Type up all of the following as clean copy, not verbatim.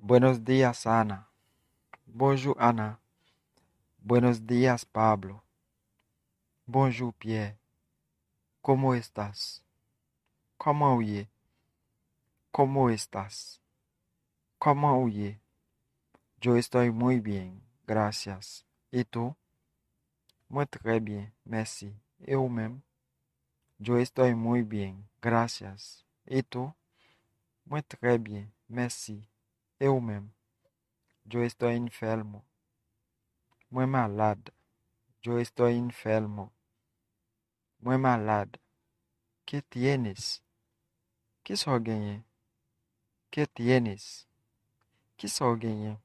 Buenos días, Ana. Bonjour, Ana. Buenos días, Pablo. Bonjour, Pierre. ¿Cómo estás? ¿Cómo oye? ¿Cómo estás? ¿Cómo oye? Yo estoy muy bien, gracias. ¿Y tú? Muy très bien, merci. Eu mesmo? Yo estoy muy bien, gracias. ¿Y tú? Muy très bien, merci. Eu mesmo? Yo estoy enfermo. Muy malade. Yo estoy enfermo. Muy malade. ¿Qué tienes? ¿Qué ganhei? ¿Qué tienes? ¿Qué ganhei?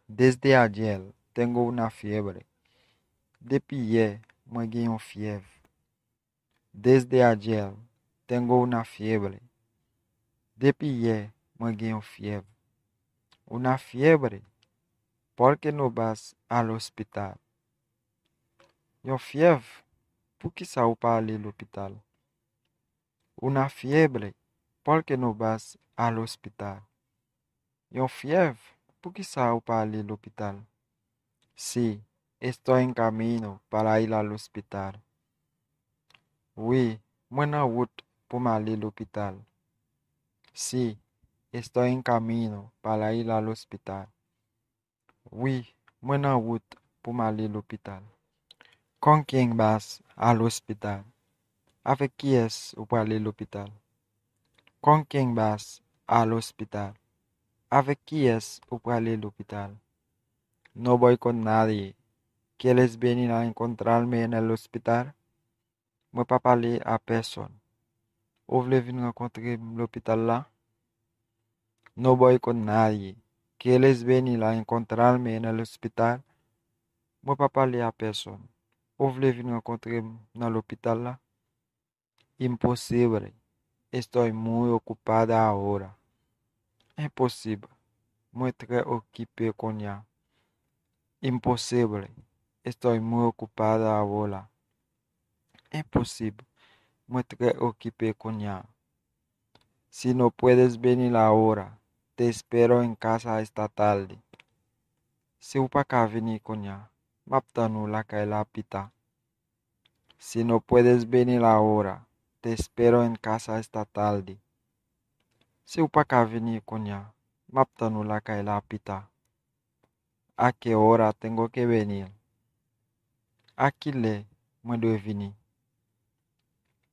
Desde ayer tengo una fiebre. Depuis hier, moi ganho fiebre. Desde ayer tengo una fiebre. Depuis hier, moi ganho fiebre. Una fiebre? Por que não vas ao hospital? Yo fiebre? Por que saiu para ali no hospital? Una fiebre? Por que não vas ao hospital? Yo fiebre? Por que saiu para ali no hospital? Sí, estoy en camino para ir al hospital. Oui, buena route pour aller al hospital. Sí, estoy en camino para ir al hospital. Oui, buena route pour aller al hospital. ¿Con quién vas al hospital? ¿Avec qui es o para aller al hospital? ¿Con quién vas al hospital? ¿Avec qui es o para aller al hospital? No voy con nadie. ¿Quieres venir a encontrarme en el hospital? Moi pas parler à personne. Ou voulez-vous nous rencontrer à l'hôpital là? No voy con nadie. ¿Quieres venir a encontrarme en el hospital? Moi pas parler à personne. Ou voulez-vous nous rencontrer dans l'hôpital là? Impossível. Estou muito ocupada agora. Impossível. Muito très occupé con ya. Impossível. Estou muito ocupada agora. Impossível. Muito très occupé con ya. Si no puedes venir ahora, te espero en casa esta tarde. Se o para venir coña, maptanu la la pita. Si no puedes venir ahora, te espero en casa esta tarde. Se o para venir coña, maptanu la la pita. ¿A qué hora tengo que venir? Aquí le puedo venir.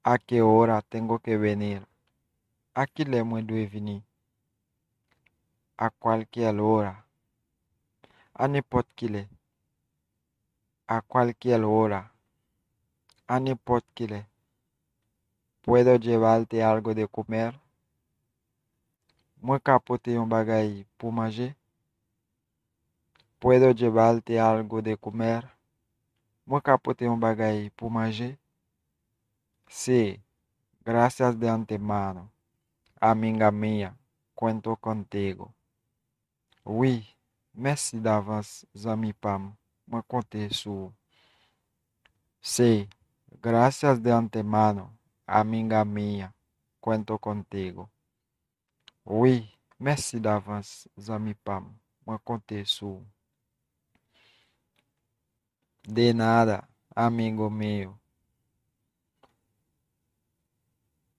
¿A qué hora tengo que venir? Aquí le puedo venir. A cualquier hora. A n'importe quelle. A cualquier hora. A n'importe quelle. ¿Puedo llevarte algo de comer? Moi capote un bagay pour manger? ¿Puedo llevarte algo de comer? Moi capote un bagay pour manger? Sí, gracias de antemano. Amiga mía, cuento contigo. Oui, merci d'avance, zami Pam. Moi compte sur. Sí, gracias de antemano. Amiga mía, cuento contigo. Oui, merci d'avance, zami Pam. Moi compte sur. De nada, amigo meu.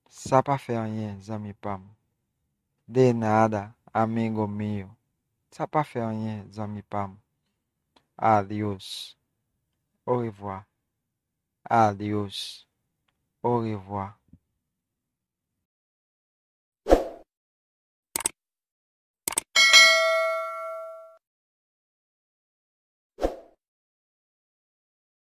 Ça pas fait rien, zami Pam. De nada, amigo meu. Ça pas fait rien, zami Pam. Adiós. Au revoir. Adiós. Au revoir.